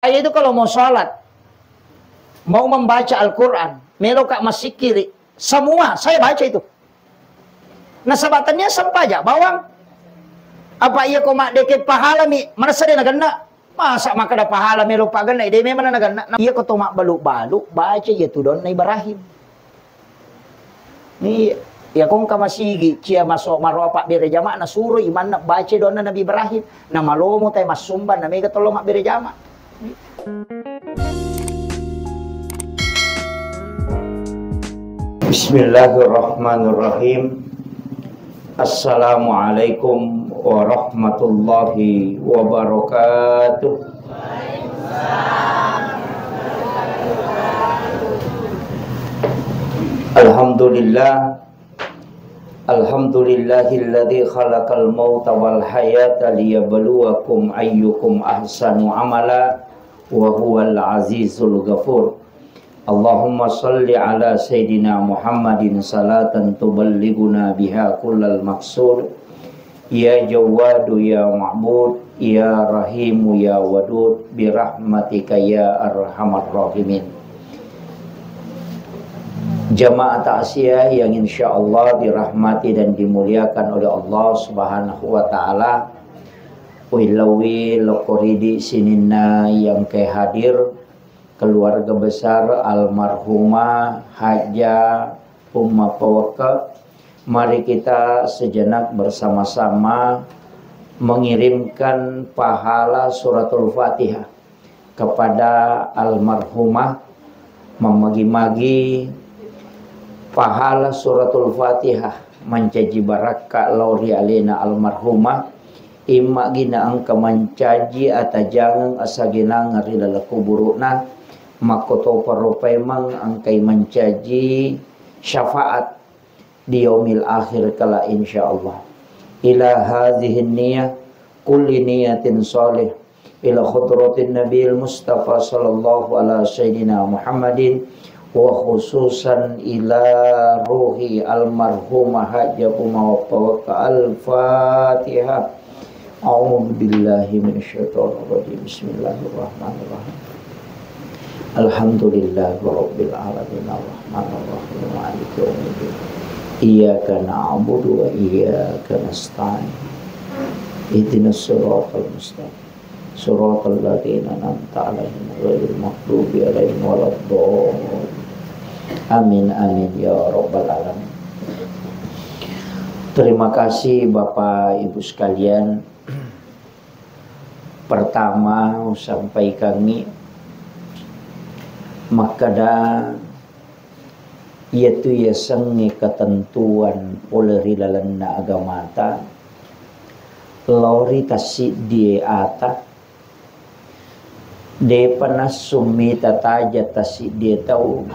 Saya itu kalau mau sholat, mau membaca Al-Quran, melokak masih kiri, semua saya baca itu. Nah sebatannya sampah bawang. Apa iya kau mak deket pahala mi? Mana sedih nak kena? Masa mak ada pahala mi lupa kena? Dia memang nak kena. Iya kau mak baluk baca ya tu don na Ibrahim. Ni ya kong kamasigi cia masuk maro apa bere jama na suruh iman nak baca don na Nabi Ibrahim. Na malomo tay masumban na mega tolong mak bere jama. Bismillahirrahmanirrahim. Assalamualaikum warahmatullahi wabarakatuh. Alhamdulillah. Alhamdulillahilladzi khalaqal mauta wal hayata liyabluwakum ayyukum ahsanu amala wa huwal azizul ghafur. Allahumma salli ala Sayyidina Muhammadin salatan tuballighuna biha kullal maqsud. Ya Jawadu ya Ma'bud, ya Rahimu ya Wadud, birahmatika ya Arhamar Rahimin. Jamaah ta'asiyah yang insyaallah dirahmati dan dimuliakan oleh Allah Subhanahu wa taala. Wilawi lokoridi sininna yang kehadir keluarga besar almarhumah Haja Umma Pawaka. Mari kita sejenak bersama-sama mengirimkan pahala suratul Fatihah kepada almarhumah, memagi-magi pahala suratul Fatihah mencaji baraka lauri alena almarhumah imma gina angka mencaji atajangan asagina ngari lalaku burukna makoto paropemang angkai mencaji syafaat di yaumil akhir kala insyaallah. Ila hadhihi niyah kulli niyatin salih ila khudratin nabiyil mustafa sallallahu ala sayyidina Muhammadin wa khususan ila ruhi almarhumah Haja Umma Pawaka. Al-Fatihah. A'udzu billahi minasyaitonir rajim. Bismillahirrahmanirrahim. Alhamdulillahirabbil alamin arrahmanir rahim maliki yaumiddin. Iyyaka na'budu wa iyyaka nasta'in. Ihdinas siratal mustaqim. Siratal ladzina an'amta 'alaihim ghairil maghdubi 'alaihim waladdallin. Amin amin ya rabbal alamin. Terima kasih Bapak Ibu sekalian. Pertama sampai kami makada yaitu ya sengi ketentuan poleri lalana agamata lauri tasik die ata de panas sumi tataja tasik dia tahu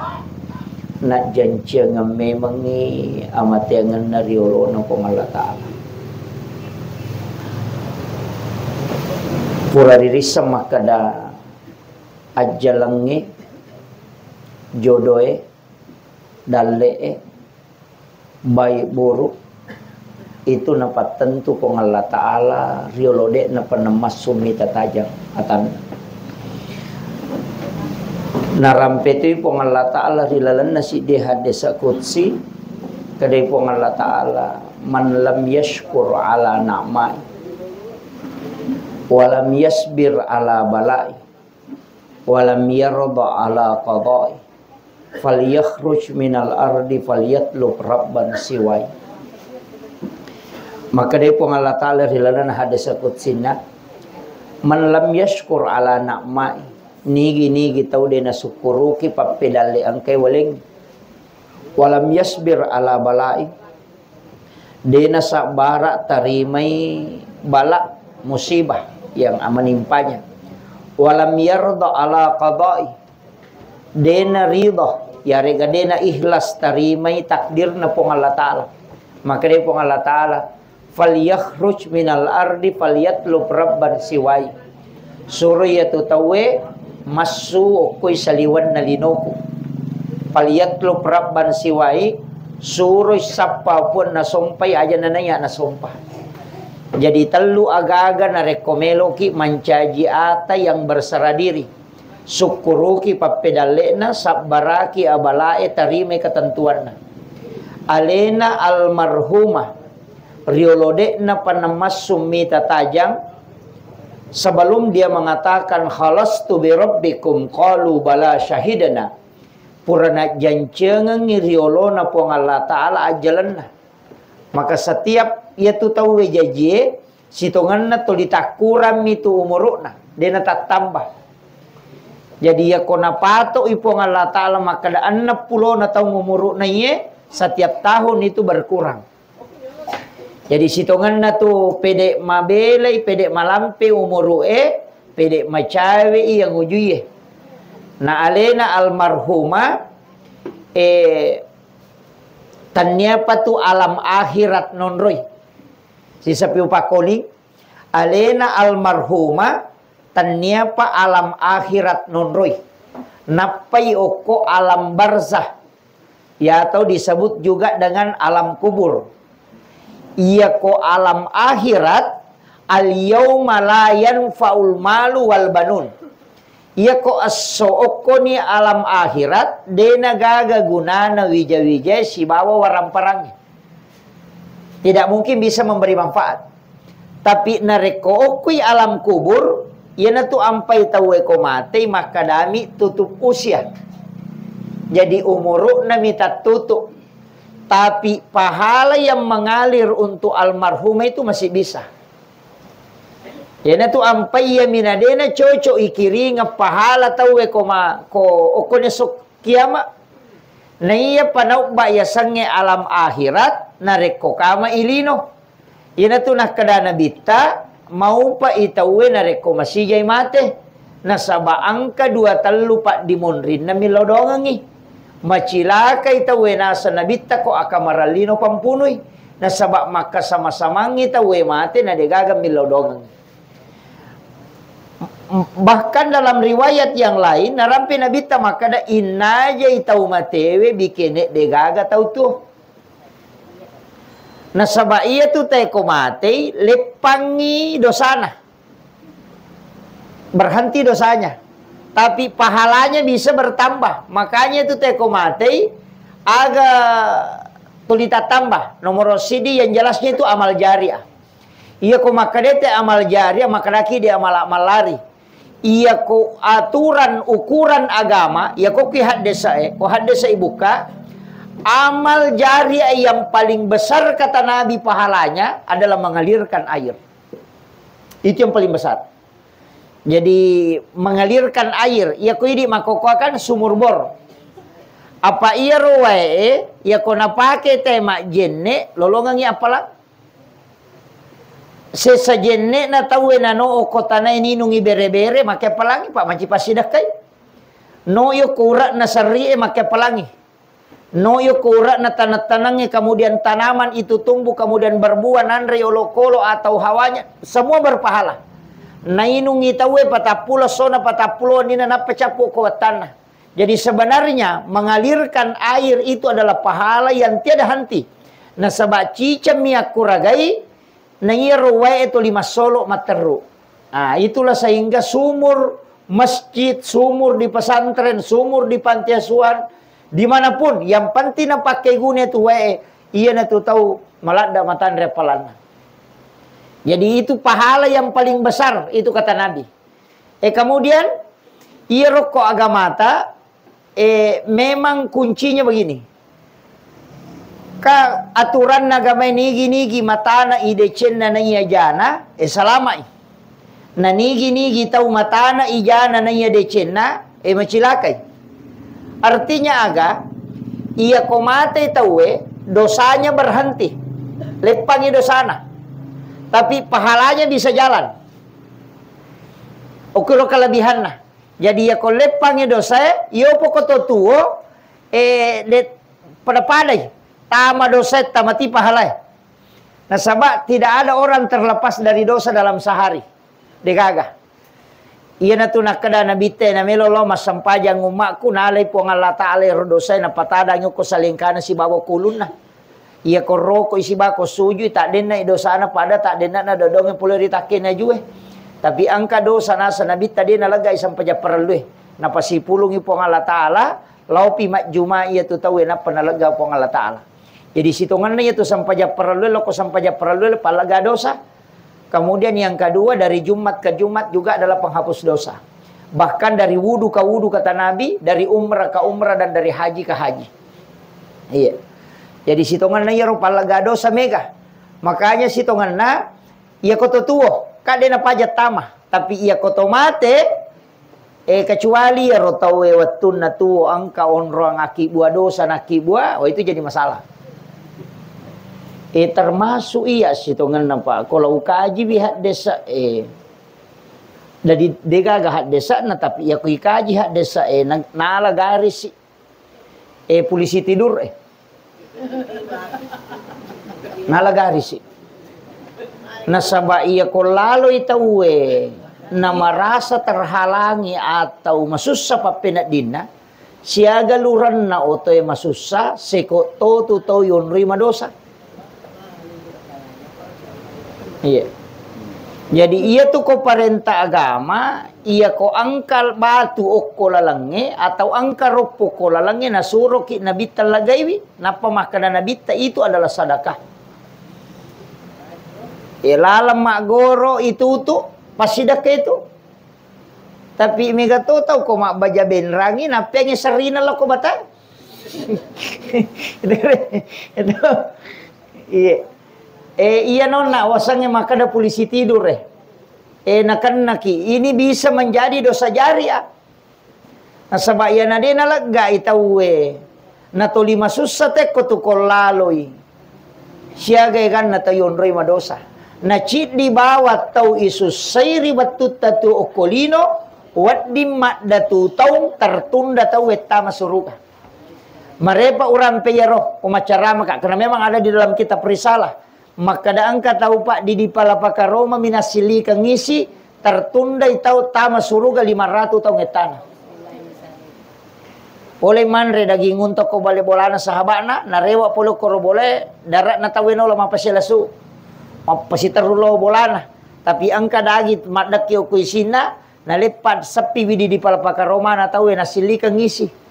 nak janji ngamemangi amat yang nariolo na Allah Ta'ala purari sama kada ajalangi jodoe dalee baik buruk itu napat tentu kong Allah Ta'ala riolode napa nemas sumi tatajang atan narampeti pong Allah Ta'ala rilalan nasi deha desa kutsi kadai pong Allah Ta'ala man lam yashkur ala na'mai walam yasbir ala balai walam yarda ala qadai falyakhruj minal ardi falyatlub rabban siwai. Maka dia pun Allah Ta'ala rilalan hadasa kutsina man lam yashkur ala na'mai nigi tahu dia nasukuruki papedali angkai waling walam yasbir ala balai dia nasabara tarimai bala musibah yang menimpanya walam yarda ala qadai dena ridha ya rega dena ikhlas tarimai takdir na pong Allah Ta'ala. Maka dia pong Allah Ta'ala falyakhruj minal ardi falyatlub rabban siwai suruh yaitu tawe masu koy saliwan na linoku falyatlub rabban siwai suruh sapa pun na sumpay aja na naya na sumpah Jadi telu aga-aga na rekomelo ki mancaji ata yang berserah diri. Syukuruki papedalena sabbaraki abalae tarime ketentuanna. Alena almarhumah riolodekna panemas sumita tajang. Sebelum dia mengatakan khalastu bi rabbikum qalu bala syahidana. Purana jancengan riolona pong Allah Ta'ala ajalanna. Maka setiap ia tu tahu wejaji sitonganna tu ditakuram itu umuruna. Dia tak tambah. Jadi ya kona pato ipong Allah Ta'ala maka da 60 na tahu umuruna ye setiap tahun itu berkurang. Jadi sitonganna tu pedek mabelai, pedek malampe umurue, pedek macawe yang ujuye. Na alena almarhuma tanyapa tu alam akhirat nonroy. Si sapiu pakoli alena almarhuma tanyapa alam akhirat nonroy. Napai oko alam barzah. Ya atau disebut juga dengan alam kubur. Iya ko alam akhirat al yauma la yanfa'ul malu wal banun. Iya ko as-so'oko ni alam akhirat dena gaga gunana wija-wija si bawa waramparangnya. Tidak mungkin bisa memberi manfaat. Tapi nareko okui alam kubur yana tu ampai tahu eko mati maka dami tutup usia. Jadi umuruk na minta tutup. Tapi pahala yang mengalir untuk almarhum itu masih bisa. Yana tu ampai ya minadena cocok ikiringa pahala tahu ko okonya sok kiamat. Na iya panau ba ya sange alam akhirat nareko kama ilino. Yana tu nak kadana bitta mau pa itawe nareko masijay mate. Nasaba angka 2 telu pak dimonrin na milodongangi. Macilaka itawe nasa nabitta ko akamaralino pampunoy. Nasaba maka sama-samangi itawe mate na degaga milodongangi. Bahkan dalam riwayat yang lain narampi nabita maka da inaja itau matewe bikene degaga tau tuh. Nasaba iya tu teko mate lepangi dosana. Berhenti dosanya. Tapi pahalanya bisa bertambah. Makanya itu teko mate agak tulita tambah. Nomor sidi yang jelasnya itu amal jariah. Iya ko makadete amal jariah makadaki dia amal lari. Iya ko aturan ukuran agama, iya ko ki haddesa ko haddesa ibuka amal jariah yang paling besar kata Nabi pahalanya adalah mengalirkan air. Itu yang paling besar. Jadi mengalirkan air, iya ko idi makokoakan sumur bor. Apa iya roe, iya ko napake tema jenne lolongangi apalah sesajenne na tawe na no kota na ininungi bere-bere make palangi pak maci pasidak kay no yo kura na sari make palangi no yo kura na tanat-tanangi kemudian tanaman itu tumbuh kemudian berbuah nanre olokolo atau hawanya semua berpahala na inungi tawe patapulo sona patapulo nina na pecapu ko tanah. Jadi sebenarnya mengalirkan air itu adalah pahala yang tiada henti. Na sabab cicam miak kuragai Nangirwa itu 5 solo materu. Nah, itulah sehingga sumur masjid, sumur di pesantren, sumur di panti asuhan, dimanapun yang penting na pakai guna itu iya na tu tahu malada matan repalan. Jadi itu pahala yang paling besar itu kata Nabi. Kemudian iya rokok agamata memang kuncinya begini. Ka aturan nagama nigi matana idecen na iya jana salamai. Na nigi tau matana ijana na iya decen na macilakay. Artinya aga iya komate tawe dosanya berhenti. Lepangi dosana. Tapi pahalanya bisa jalan. Ukuro kelebihan na. Jadi ya ko lepangi dosa iyo pokoto tuo pada padai. Tama dosa, tamati pahalai. Nasaba tidak ada orang terlepas dari dosa dalam sehari. Degaga. Iya na tu nakada nabite na melolo masampajang umakku nalay po ng Allah Ta'ala rodosay na patadang ko sa lingkana si bawa kulun na. Ia ko rokok isi bako suju tak dena dosa na pada tak dena na dodong yang pula ditakin na juwe. Tapi angka dosa na sanabi tadi na lagay sampai ja perlu. Na pasipulong ipong Allah Ta'ala. Lau pimat juma ia tu tahu na panalaga pong Allah Ta'ala. Jadi situngan na itu sampai ja perlu. Loko sampai ja perlu palaga dosa. Kemudian yang kedua dari Jumat ke Jumat juga adalah penghapus dosa. Bahkan dari wudu ke wudu kata Nabi, dari umrah ke umrah dan dari haji ke haji. Iya. Jadi sitongan na iya palaga dosa mega. Makanya sitongan na iya koto tuo, kade na pajat tamah, tapi iya koto mate kecuali ya rotau watun na tuo angka onro ang akibua dosa na akibua, itu jadi masalah. Termasuk iya sitongan na pa kalau ukaji bihat desa dari dega gahat desa na tapi ya kui kaji hat desa nala garis polisi tidur nala garis nasaba iya ko lalo itawe na marasa terhalangi atau masusah pa pinadina siaga luran na otoy masusah seko to yon rima dosa. Iya. Jadi iya tu ko parenta agama, iya ko angkal batu o ko lalange atau angkal ropo ko lalange na suro ki nabita lagaywi, napa makana nabita itu adalah sedekah. Lalam magoro itu tu pasidaka itu. Tapi mega to tau ko mak baja benrangi na pengi serina lo ko bata. Itu. Iya. Iya nona wasangnya maka ada polisi tidur nakan naki ini bisa menjadi dosa jariah. Nah sabak ya nadena lega itawe na to lima susah teko tu kolaloi siaga kan na tayon rei madosa na cid di bawah tau isus sairi batut tatu okolino wat dimma datu tau tertunda tau weta masuruka marepa uram peyaro umacara maka karena memang ada di dalam kitab risalah. Maka da angka tahu pak di palapaka Roma minasili kangisi tertunda itau tama suruga 500 tahun etana. Oleh manre daging untuk ko bale bolana sahabana narewa polo koro bole darat na taweno la mapasilasu. Mapasitarulo bolana. Tapi angka dagi madak yo kuisina nalepat sepi widi di palapaka Roma na tawe nasili kangisi.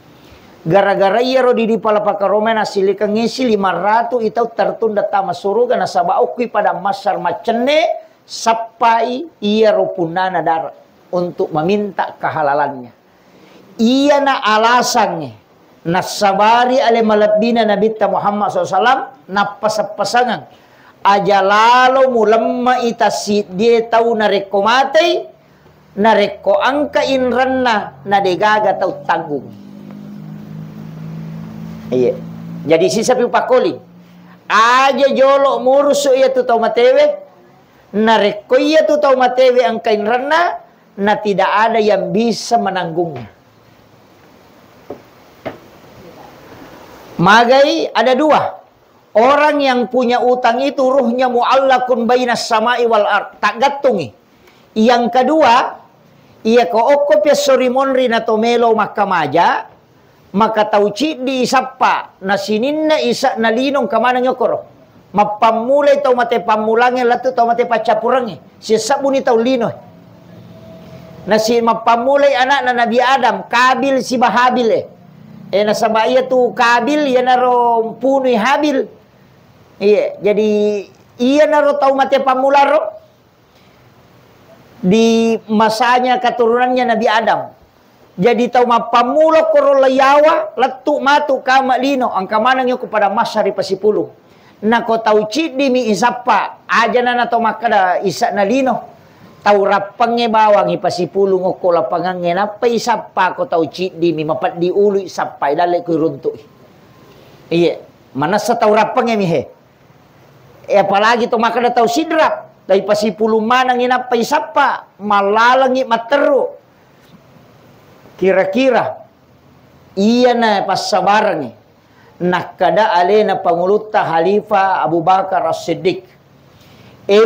Gara-gara iya ro di palapaka Roma nasili kangisi 500 itau tertunda tama suruga na sabaukui pada masar macene sapai iya ro punana dar untuk meminta kehalalannya. Iya na alasannya nasabari ale malabina Nabi Muhammad SAW na pasapasangan aja lalo mulamma itasi dia tahu nareko matay nareko angka inranna na degaga tau tanggung. Iya. Jadi sisa pipakoli. Aja jolo murusu iya tu tau matewe. Nareko iya tu tau matewe ang kain rana. Na tidak ada yang bisa menanggungnya. Magai ada dua. Orang yang punya utang itu ruhnya mu'allakun bainas sama'i wal ard. Tak gatungi. Yang kedua. Iya ko okop ya sorimonri na tomelo makamaja. Maka tauci di isapa na sinin na isa na linong kamana nyokoro mapamulay tau mate pamulangin latu tau mate pacapurangi si sabuni tau lino na si mapamulay anak na Nabi Adam Kabil si Bahabil nasaba iya tu Kabil iya naro punui Habil iya jadi iya naro tau mate pamularo di masanya keturunannya Nabi Adam. Jadi tahu mapamulo koro layawa letuk matu kama lino ang kamanang yo kepada masari pasipulong. Na ko tahu cidi mi isapa aja na to makada isa na lino. Tahu rapange bawang ipasipulong ko lapangange na pa isapa ko tahu cidi mi mapat di ulu isapa dale ko runtu. Iya, mana sa tahu rapange mi he. Apalagi to makada tahu sidra dai pasipulong manang inapa isapa malalangi materu. Kira-kira iya na pasabarang nakada ale na panguluta Halifa Abu Bakar As-Siddiq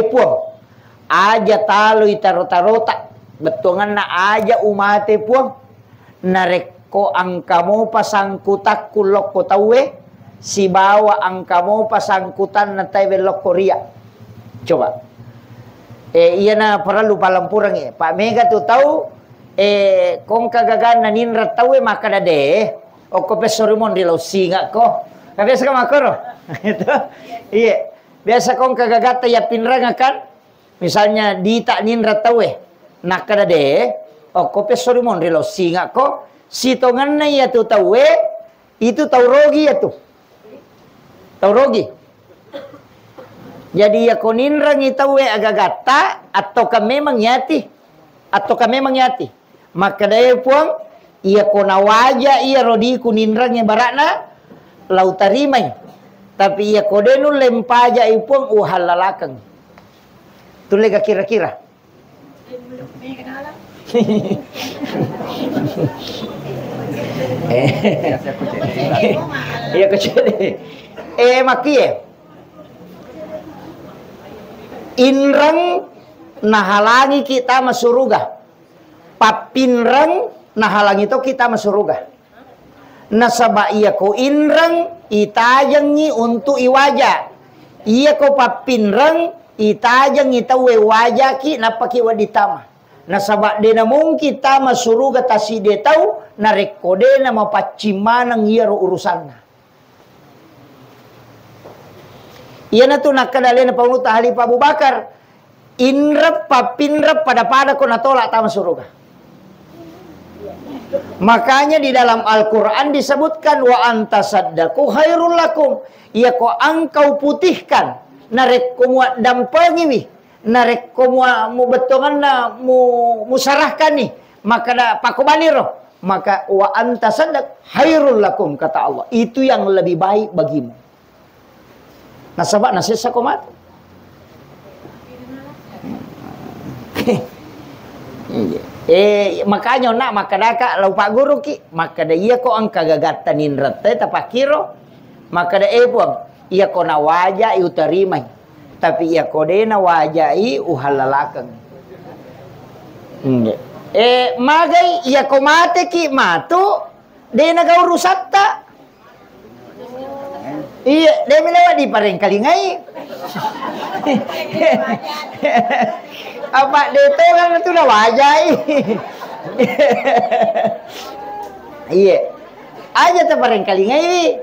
puang aja talo itarota betongan na aja umate puang nareko ang kamo pasangkutak kulok ko tawe si bawa angkamo pasangkutan na tayo belok Korea. Coba. Iya na perlu palampurang Pak Mega tuh tahu kong kagagan na ninrat tahu maka dade. O ko pesorumon di law singa ko. Biasa ka makoro. Itu. Iya. Biasa kong kagagata ya pinrang kan. Misalnya di tak ninrat tahu nakada dade. O ko pesorumon di law singa ko. Sitongan na ya tuh tahu itu tahu rogi ya tuh. Tahu rogi. Jadi ya koninrang itawe agagata atau memang yati atau memang yati. Maka daya puang ia kona waja ia rodi kuninrang yang barakna lau tarimai. Tapi ia kodenu lempaja ipuang uhalalakang. Tulega kira-kira. Iya kecil. Makie. Inrang nahalangi kita masuruga. Papinrang nahalangi itu kita masuruga. Nasaba iya ko inrang itajangi untuk iwaja. Iya ko papinrang itajang itawe waja ki napaki waditama. Nasaba dena mung kita masuruga tasi de tau narekode na mapacimanang iya ro urusanna. Iya na tu nakadali na panguta Halifah Abu Bakar. Inrap papinrap pada ko natolak tama suruga. Makanya di dalam Al-Quran disebutkan wa antasaddaku khairul lakum. Iya ko angkau putihkan. Narek ko muat dampangiwi. Narek ko mu betongan na musarahkan nih. Maka da pakubaliro. Maka wa antasaddak khairul lakum kata Allah. Itu yang lebih baik bagimu. Nasabak nasisa komat. Makanya nak makadaka lau pak guru ki makada iya ko ang kagagatan ninrat tapakiro makada puang iya ko na waja iutarimay tapi iya ko de na waja i uhalalakang. Magay iya ko mate ki matu de na gaurusatta. Iya, dia melewat di pareng kalingai. Apa dia tu kan itu dah wajai. Iya. Aja tu pareng kalingai.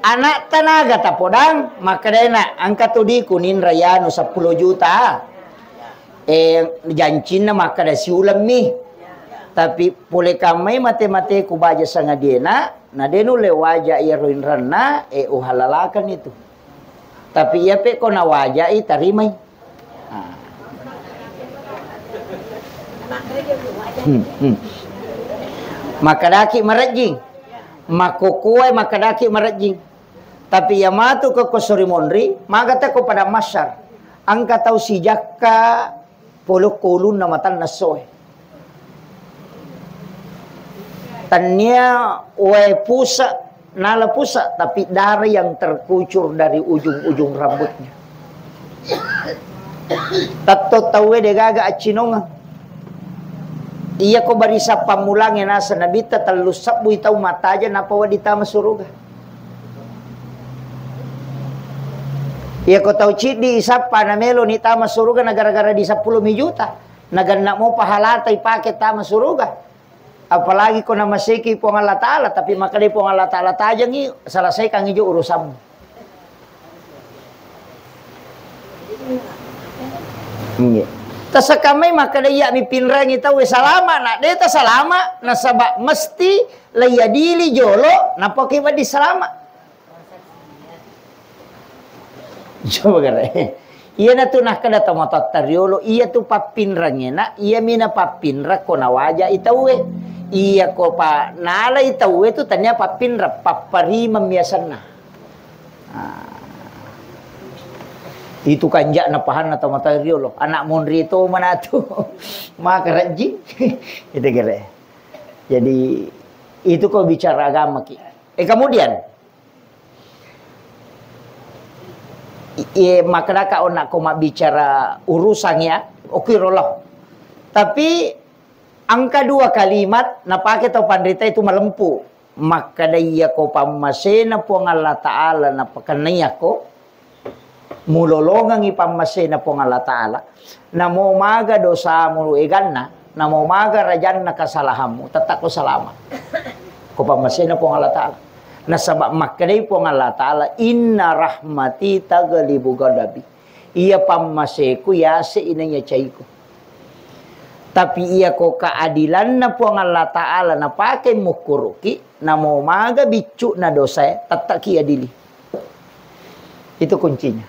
Anak tenaga tapodang maka dia nak angkat tu di kunin raya nu 10 juta. Jancin maka dah siulam ni. Tapi boleh kami mate-mate ku baca sangat dia nak. Nah dia nule wajah ia ruin rana uhalalakan itu. Tapi ia pe kona wajah i tarimai. Maka daki merajing. Makukuai maka daki merajing. Tapi ia matu ke kosori mondri. Maka ko pada masyar. Angka tahu si jaka poluk kulun namatan nasoy. Tanya pusa nala pusa tapi darah yang terkucur dari ujung-ujung rambutnya. Tato tawe de gaga acinonga. Iya ko barisa pamulang yang nasa nabita talusap bui tau mata aja napa wadita masuruga. Iya ko tau cidi isapa na melo ni tama suruga na gara-gara di 10 juta. Nagana mo pahalata ipake tama suruga. Apalagi ko na masiki po ang Allah Ta'ala. Tapi makali po ang Allah Ta'ala tajang salasay kang ijo urusan mo. Tasa kamay makadaya mi pinrang itaw salama na. Deta salama nasaba mesti layadili jolo napakiba di salama. Coba gara. Iya na tu nak kada tomatot tariolo. Iya tu papinrangnya na. Iya mina papinra ko na waja itaw Iya ko pa nala itaw itu tanya papinra papari mamiasan na. Itu kanjak na pahan na tomatariolo. Anak mondri itu mana tu maka rajin. Itu kira. Jadi itu kau bicara agama ki. Kemudian maka kau nak kau bicara urusannya, oke rolah. Tapi angka 2 kalimat napake tau pandita itu melempu. maka daya ko pamasena po ng Allah Ta'ala na pakanaya ko, mulolongang ipamasena po ng Allah Ta'ala, na mo umaga dosa mo igan na mo umaga rajan na kasalahan mo, tatak ko salamat. Ko pamasena po ng Allah Ta'ala. Nasabak makadai po ng Allah Ta'ala, inna rahmati tagalibu gadabi. Iya pamase ko, yase inanya chay ko. Tapi iya ko keadilan na po ng Allah Ta'ala na pakai mukuruki, na mau maga bicu na dosa, tatak kia dili. Itu kuncinya.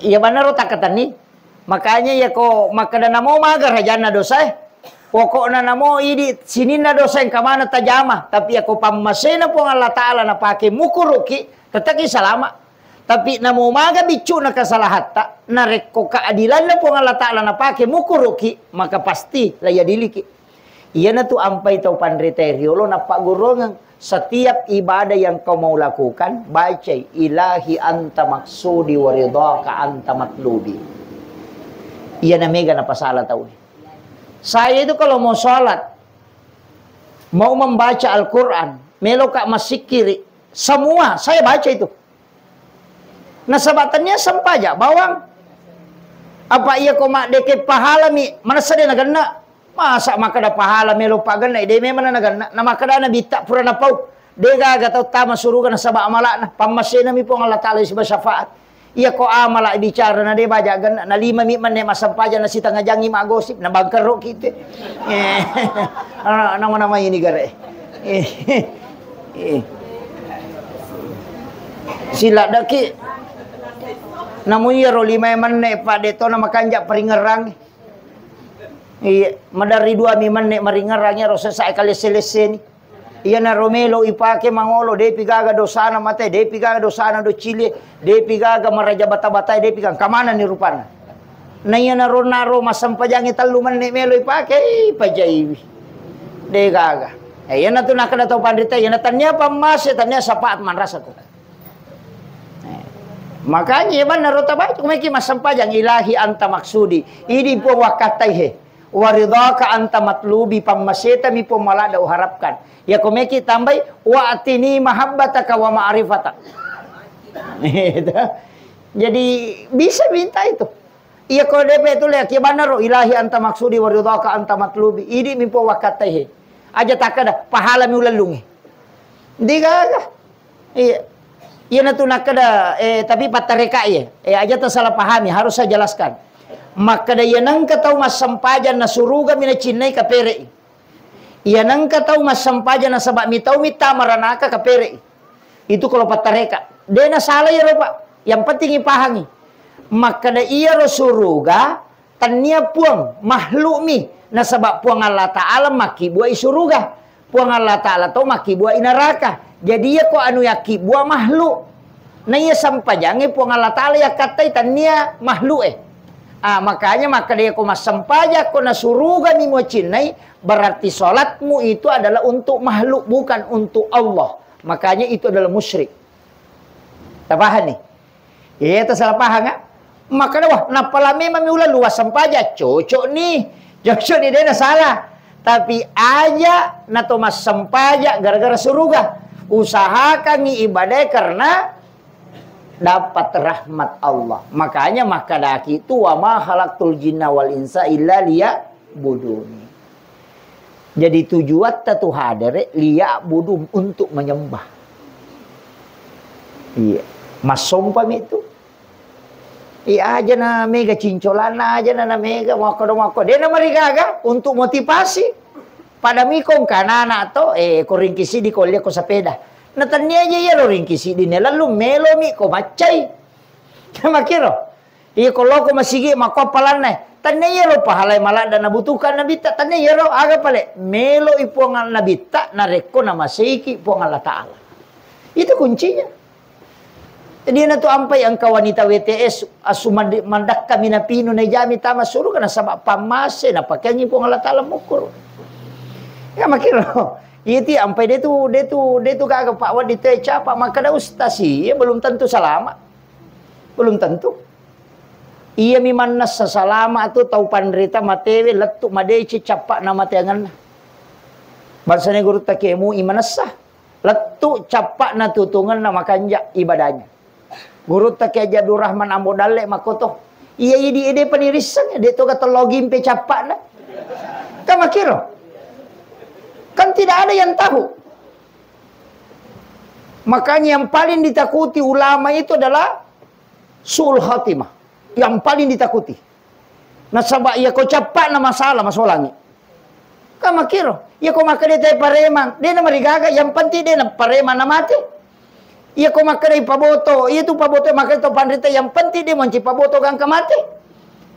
Iya benar tak kata ni. Makanya ya ko makada na mau maga raja na dosa. Pokoknya na mau ini sini na dosa yang kamana tajama. Tapi ya ko pamase na po ng Allah Ta'ala na pakai mukuruki, tatak salama. Tapi na mo maga bicu na kasalahata, na reko keadilan na po ng Allah Ta'ala na pakai mukuruki, maka pasti laya diliki. Iyan na to ampay tau panriteryo lo na pagurungan setiap ibadah yang kau mau lakukan, baca ilahi anta maksudi waridhaka anta matlubi. Iyan na mega na pasala tau. Saya itu kalau mau sholat, mau membaca Al-Quran, melo kak masikiri, semua saya baca itu. Nah sabatannya sampaja bawang. Apa iya ko mak deke pahala mi mana sadya nagana. Masa makada pahala melo pagana ide me mana nagana. Na makada na bita pura na pau. Dega gatau tama suruga na saba amala na pamasena mi po ng Allah Ta'ala isba syafaat. Iya ko amala bicara na de baja gana na 5 mi man ne masampaja na sita ngajangi magosip na bangkero kite. Nama-nama ini gare. Sila daki namun ya ro 5 man ne pa deto na makanja peringerang. Iya, madari 2 mi man ne maringerangnya ro sa kali selesai ni. Iya na Romelo ipake mangolo de pigaga dosana mate de pigaga dosana do Chile de pigaga maraja bata-bata de pigang kamana ni rupana. Na iya na ronaro masampajangi taluman ne melo ipake pajai. De gaga. Iya na tu nakada tau pandita iya na tanya pamase tanya sapaat man rasa ko. Makanya man narota baik kumeki masampajang ilahi anta maksudi. Ini po wakatai waridhaka anta matlubi pamaseta mi po malada uharapkan. Ya kumeki tambai wa atini mahabbataka wa ma'rifata. Jadi bisa minta itu. Iya ko DP itu lihat ya benar ilahi anta maksudi waridhaka anta matlubi. Ini mi po wakatai. Aja takada pahala mi ulalungi. Digaga. Iya. Iya na tu nakada tapi patareka ya. Aja tak salah pahami, harus saya jelaskan. Maka da yanang katau masampajan na suruga mina cinai kapere. Yanang katau masampajan na sabak mitau mita maranaka kapere. Itu kalau patareka. Dia na salah ya Pak. Yang penting ipahami. Maka da iya ro suruga tania puang makhluk mi na sabak puang Allah Ta'ala maki buai suruga. Puang Allah Ta'ala tau maki buai neraka. Jadi ya ko anu yaki buah makhluk. Na iya sampajangi po ng Allah Ta'ala ya katay tanya makhluk makanya maka dia ko masampaja ko na surugan ni mo cinay, berarti salatmu itu adalah untuk makhluk bukan untuk Allah. Makanya itu adalah musyrik. Tapahan nih. Iya itu salah paham nggak? Maka wah napalame mamiula luas sampaja cocok nih. Cocok nih dia salah. Tapi aja na to mas sampaja gara-gara suruga. Usahakan ibadah karena dapat rahmat Allah. Makanya maka daki itu wa ma khalaqtul jinna wal insa illa liya'budun. Jadi tujuan tatu hadare liya'budun untuk menyembah. Iya, masompam itu. Iya aja na mega cincolana aja na mega mako dia na marigaga untuk motivasi. Pada mikong kanana to ko ringkisi di kolya ko sa peda. Natanya aja ya lo ringkisi di lalu melo mi ko macay. Makiro. Iya kalau ko masigi makopalan na. Tanya ya lo pahalay malada nabutukan nabita. Tanya ya lo aga pale melo ipuangan nabita na reko na masiki puangan Allah Ta'ala. Itu kuncinya. Jadi na to ampay ang kawanita WTS asumandak kami na pino na jami tama suruh kana sabak pamase na pakyanyi puangan Allah Ta'ala mukur. Ya makiro. Itu sampai dia tu kagak Pak Wad diteca Pak maka ada ustasi ya belum tentu salama. Belum tentu. Iya mimanas salama tu tau panderita matewe letuk madeci capak nama teangan. Barsanya guru takemu imanasah. Letu capak na tutungan na makanja ibadahnya. Guru take Jadur Rahman Ambo Dalek makoto. Iya di ide penirisan dia tu kata login pe capak na. Kan makiro. Kan tidak ada yang tahu. Makanya yang paling ditakuti ulama itu adalah su'ul khatimah. Yang paling ditakuti. Nah sabak ya kau capak na masalah langit. Kan makiro. Ya kau maka dia tay paremang. Dia na marigaga. Yang penting dia na paremang na mati. Ya kau maka dia paboto. Ya tu paboto maka itu pandrita. Yang penting dia monci paboto gang mati.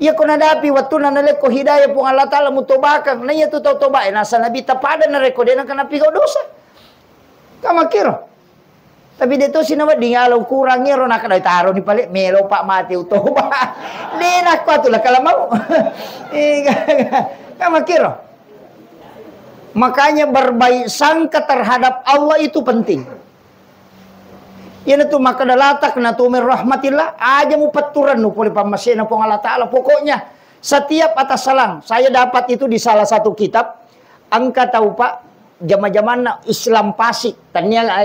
Ya kau nadapi waktu na naleko hidayah pun Allah Ta'ala mutobakang. Na ya tu tau tobae. Nasa nabi tapada na reko. Dia na kanapi kau dosa. Kan makiro. Tapi dia tu sinawa di ngalau kurangnya ro nak ada taruh ni balik melo pak mati utoba. Dia nak kuat tu lah kalau mau. Kan makiro. Makanya berbaik sangka terhadap Allah itu penting. Yana tu maka dalatak na tu rahmatillah aja mu paturan nu poli pamasena pong Allah Taala. Pokoknya setiap atas salang saya dapat itu di salah satu kitab. Angka tahu Pak zaman-zaman Islam Pasik. Tanya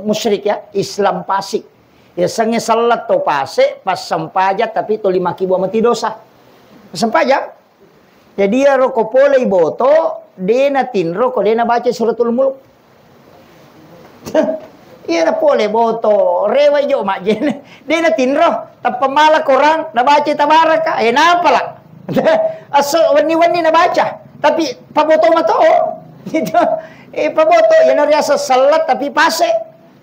musyrik ya, Islam Pasik. Ya sange salat to pase pas sampaja tapi to 5 kibu mati dosa. Sampaja. Jadi ya roko pole boto dena tinro ko dena baca suratul mulk. Iya na pole boto rewa jo mak jen. Dena tinro tapamala korang na baca tabaraka. Napa lah. Aso wani-wani na baca. Tapi paboto mato. Gitu. Paboto yan na riasa salat tapi pase.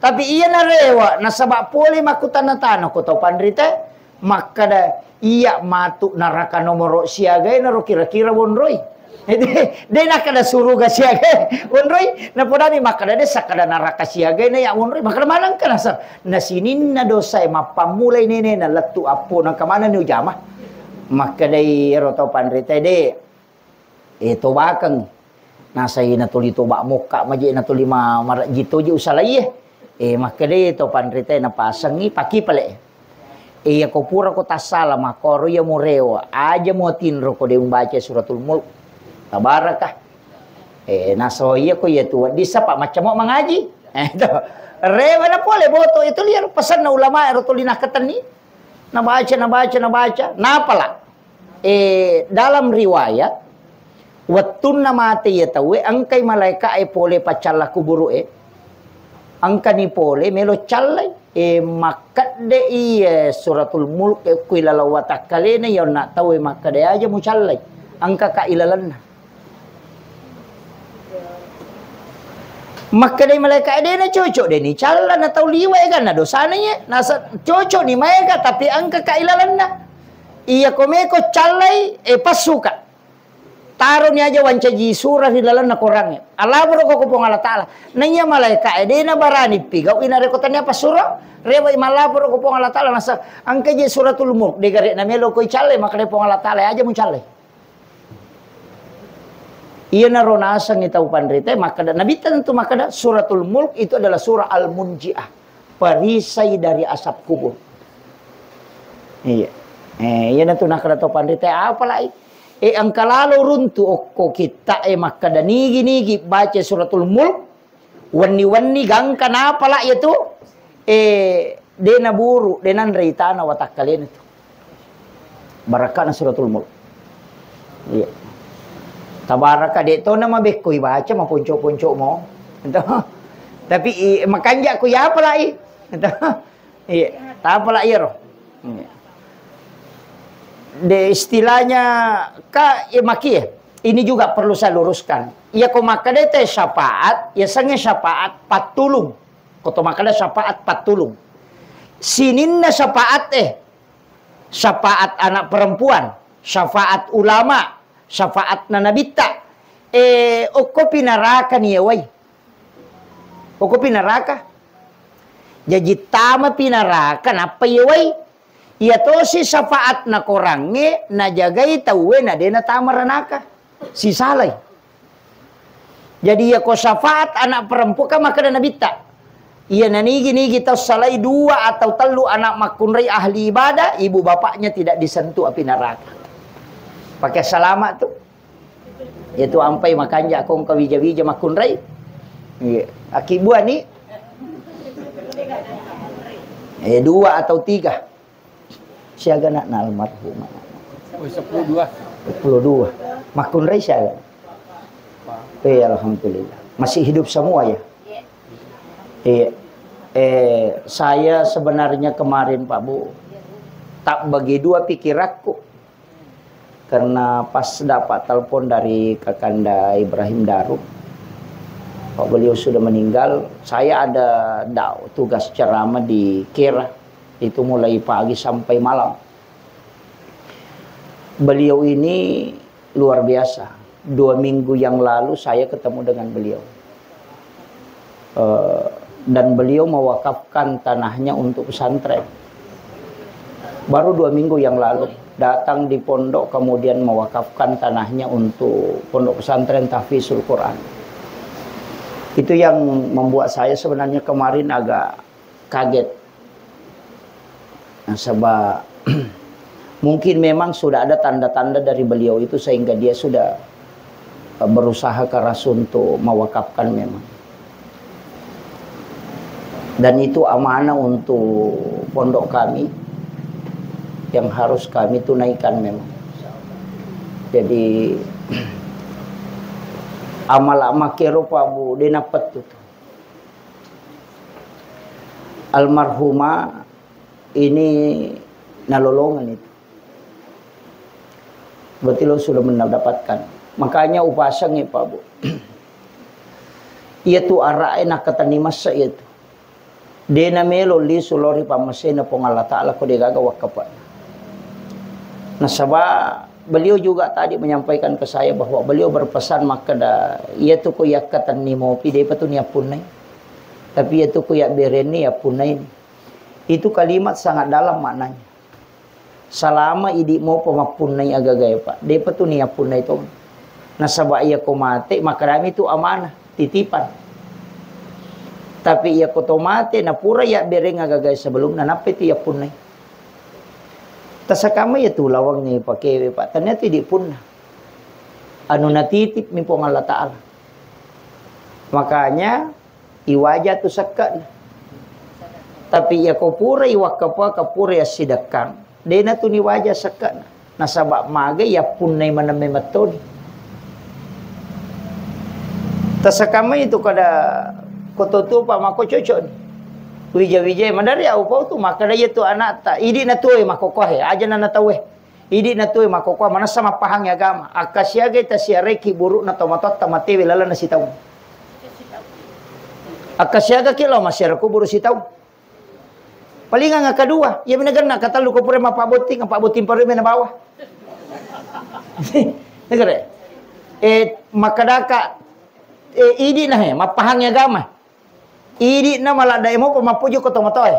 Tapi iya na rewa nasabak pole makutan na tano ko to pandrite. Maka da iya matu neraka nomor siaga naro kira-kira wonroy. Dia nak kada suruh ga siaga wonroy na podani maka da sakada neraka siaga na ya wonroy maka manang kana sa na sinin na dosa mapamulay nene na latu apo nang kamana ni ujama maka dai roto pandrite de ito bakang nasa ina tuli toba muka maji na tuli ma jito ji usalai maka dai to pandrite na pasangi paki pale. Iya ko pura ko tasala makoro ya murewa aja mo tinro ko de membaca suratul mulk tabarakah naso iya ko ya tu di sapa macam mau mengaji itu rewa na pole boto itu liar pesan na ulama rotulina keteni na baca napala dalam riwayat wattun na mati ya tawe angkai malaika pole pacala kuburu angka ni pole melo callai makat de iya suratul mulk kuilala watakalena ya nak tahu maka de aja mucallai angka ka ilalanna maka de malaikat de na cocok de ni calla na tahu liwa kan na dosananya nasa cocok ni mereka tapi angka ka ilalanna iya komeko callai pasuka taruh ni aja wancaji surah di dalam nak orangnya. Allah berkoko pong Allah Taala. Nanya malaikat dia na barani pigau ina rekotannya apa surah? Rewa malah berkoko pong Allah Taala nasa angka je suratul mulk de garik na melo koi cale maka de pong Allah Taala aja mun cale. Iya na ronasa ni tau pandrite maka da nabi tentu maka da suratul mulk itu adalah surah al-munjiah. Perisai dari asap kubur. Iya. Iya na tu nak tau pandrite apa lagi? Ang kalalo runtu okko kita maka da nigi baca suratul mulk wani gang kana pala itu dena buru denan reitana watakkalin itu barakana suratul mulk iya tabaraka de to na mabekkoy baca mapunco-punco mo ento tapi makanja ko ya pala ento iya ta pala iro de istilahnya maki ini juga perlu saya luruskan. Ya ko makade teh syafaat, ya sange syafaat patulung. Koto makade syafaat patulung. Sininna syafaat syafaat anak perempuan, syafaat ulama, syafaat nanabita. Oko pinaraka ni wai. Oko pinaraka. Jadi tama pinaraka apa ya wai? Iya to si syafaat na korange na jagay tawe na de na tamaranaka si salay. Jadi ya ko syafaat anak perempuan ka maka na nabita. Iya nanigi kita salay 2 atau 3 anak makunray ahli ibadah ibu bapaknya tidak disentuh api neraka. Pakai salamat tuh. Itu ampai makanja akong kawija-wija makunray. Iya. Aki buah ni. 2 atau 3. Siaga nak na almarhumah. Oh, 12. 22. Makunray siaga. Alhamdulillah. Masih hidup semua ya? Iya. Saya sebenarnya kemarin Pak Bu tak bagi dua pikir aku, karena pas dapat telepon dari Kakanda Ibrahim Daru, Pak beliau sudah meninggal. Saya ada tugas ceramah di Kira, itu mulai pagi sampai malam. Beliau ini luar biasa. 2 minggu yang lalu saya ketemu dengan beliau. Dan beliau mewakafkan tanahnya untuk pesantren. Baru 2 minggu yang lalu datang di pondok, kemudian mewakafkan tanahnya untuk pondok pesantren tahfizul Quran. Itu yang membuat saya sebenarnya kemarin agak kaget. Nah, sebab mungkin memang sudah ada tanda-tanda dari beliau itu sehingga dia sudah berusaha keras untuk mewakafkan memang. Dan itu amanah untuk pondok kami yang harus kami tunaikan memang. Jadi amal kero Pak Bu dia dapat tu. Almarhumah ini nalolongan itu. Betul sudah mendapatkan. Makanya upasang Pak Bu. Ia tu arai nak katani masa itu. Dena melo li sulori pamasena pong Allah Ta'ala ko dia gagawa kapan. Nah sebab beliau juga tadi menyampaikan ke saya bahwa beliau berpesan maka ia tu ko yakatan ni mopi dia patu ni apunai. Tapi ia tu ko yak bereni apunai ni. Itu kalimat sangat dalam maknanya. Selama idi mau pemapunai agagay Pak. Dia patu ni apunai to. Nah sebab ia ko mati maka kami itu amanah, titipan. Tapi ia kotomate na pura ya bereng agagay sebelum na napit ia punay. Tasakama ya tu lawang ni pakai Pak. Ternyata di pun anu natitip mi pong Allah Ta'ala. Makanya iwaja tu sekat. Tapi ia ko pura iwakapa ka pura ya sidakang. Dena tu ni wajah sekat. Na sabab maga ya punay maname matoni. Tasakama itu kada kototu pa mako cocok ni. Wija mandari au pau tu maka dia tu anak ta idi na tuoi makokohe aja na tawe. Idi na tuoi makokohe mana sama pahang agama. Akasiage ta siareki buruk na tomatot tamatewe lala na sitaw. Akasiaga kilo masyaraku buruk sitaw. Palingan nga kedua, ia benagan na katalu ko pure mapabuting ang pabuting parime na bawah. Negara. Makadaka idi na mapahang agama. Idi na maladai mo pamapujo ko tomatoy.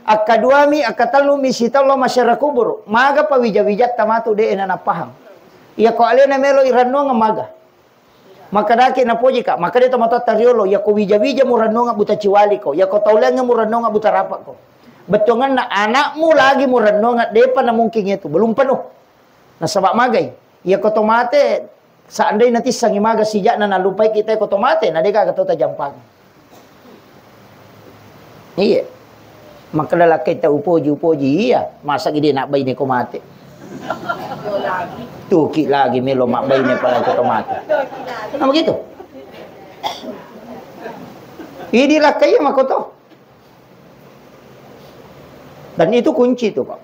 Akaduami akatalu misita lo masyaraku buru. Maga pa wija-wijat tamatu de na napahang. Iya ko ale na melo irano nga maga. Makadaki na poji ka. Maka de tomato tariolo ya ko wija-wija mo rano nga buta ciwali ko. Ya ko taulen nga mo rano nga buta rapak ko. Betongan na anakmu lagi mo rano nga de pa na mungkin itu belum penuh. Na sabak magay. Ya ko tomate seandainya nanti sangi maga sijak na nalupai kita ko tomate na de ka ta jampang. Iya. Maka lalaki ta upoji iya. Masa gini nak bayi ni ko mati. Tuki lagi melo mak bayi ni pala ko mati. Nah begitu. Inilah kaya makoto. Dan itu kunci tu Pak.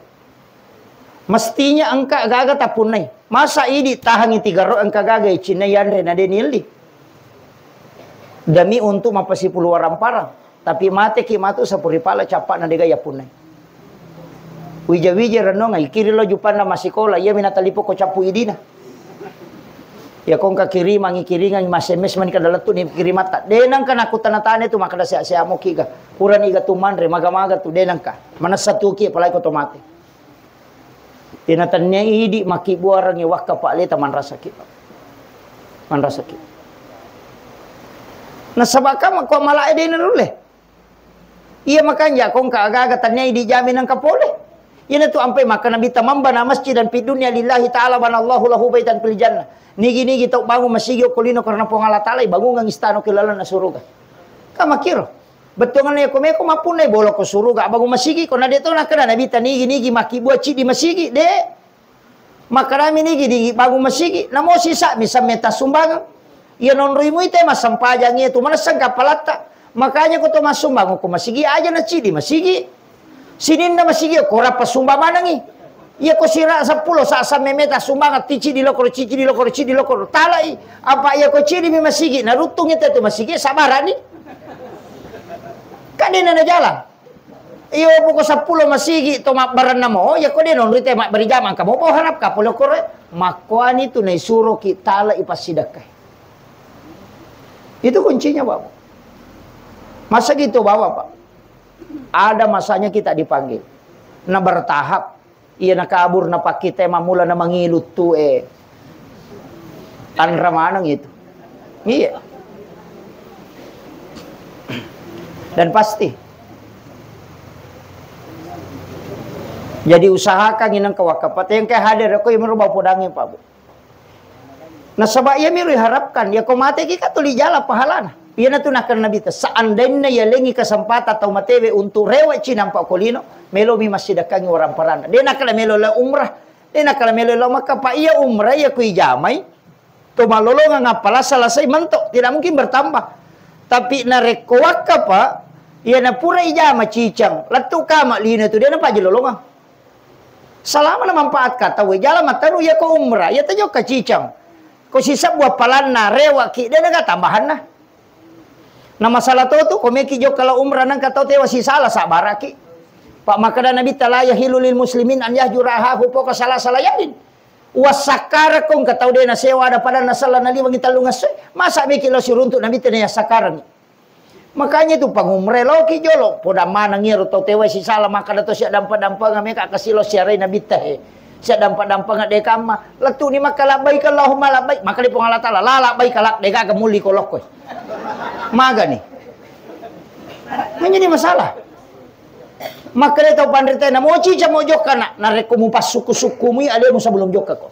Mestinya engka gaga tapunai. Masa ini tahangi 3 ro engka gaga cinayan rena denili. Demi untuk mapasi puluaran parang. Tapi mate ki matu sapuri pala capak na dega ya punai. Wija-wija rano ngai kiri lo jupan na masikola ia minatalipo ko capu idina. Ya kong ka kiri mangi kiringan masemes man ka dalatu ni kiri mata. Denang ka naku tanatane tu makada sia mo kiga. Puran iga tumanre maga-maga tu denang ka. Mana satu ki palai ko tomate. Tinatannya idi maki buarang iwak ka pale taman rasaki. Man rasaki. Nasabaka mako malae din rule. Iya makanya kong kaagagatannya di jamin ng kapole. Ina tu ampai maka Nabi tamam bana masjid dan fi dunya lillahi ta'ala banallahu lahu baitan fil jannah. Nigi tau bangun masjid kolino karena pong Allah Ta'ala bangun ngang istana kilala na suruga. Kama kiro. Betul ngane ko meko mapun na bolo ko suruga bangun masjid ko na deto na kana Nabi nigi maki buat ci di masjid de. Maka rami nigi di bangun masjid na mo sisa misa meta sumbangan. Ia non rimu ite masampajang itu mana sangka palata. Makanya ko to masumbang ko masjid aja na ci di masjid. Sinin na masigi ko rapa sumba manangi. Iya ko sira 10 sa memeta sumbangat cici di lokor talai. Apa iya ko ciri mi masigi narutung itu masigi sabarani. Kadina na jalan. Iyo po ko 10 masigi to makbaran na mo. Ya ko din on rite mak berijaman ka mo po harap ka pulo kore. Makuan itu na isuro ki tala ipasidakai. Itu kuncinya Bapak. Masa gitu Bapak Pak. Ada masanya kita dipanggil. Na bertahap. Iya na kabur na pakita mamula na mangilut tu Tanra manang itu. Iya. Dan pasti. Jadi usahakan inang kawakapat. Yang kaya hadir ako yung merubah podangin Pak Bu. Nah sabak iya miru harapkan. Ya kau mati kita tuli jala pahalana. Iya na tunakan Nabi ta. Seandainya ya lengi kesempatan atau matewe untuk rewat cinampak kolino. Melo mi masih dakangi orang parana. Dia nak kala melo la umrah. Dia nak kala melo la maka pa iya umrah ya kui jamai. To malolonga ngapala selesai mentok. Tidak mungkin bertambah. Tapi na rekowaka pa. Iya na pura ijama cicang. Latu kama lina tu dia na pa jilolonga. Selama na manfaat kata we jala mataru ya ko umrah. Ya tajo ka cicang. Ko sisa buah palan na rewa ki. Dia na tambahan na. Na masalah tu komeki jo kalau umrah nang katau tewa si salah sabaraki. Pak makada Nabi talaya hilulil muslimin an yahjuraha hupoka salah yakin. Wasakara kong katau dia na sewa ada pada nasalah nali wangi talungas. Masa beki lo suruntuk Nabi tanya sakaran. Makanya itu pangumre lo ki jolo poda mana ngiro tau tewa si salah makada to sia dampa-dampa ngameka kasilo siarai Nabi teh. Sia dampa-dampa ngade kama. Letu ni maka labai Allahumma labai. Maka di pengala taala la labai kalak deka gemuli kolok koy. Maga nih. Menjadi masalah. Maka dia tahu pandai na mo cica mo joka na rekomu pas suku-suku mu ada mo sebelum joka ko.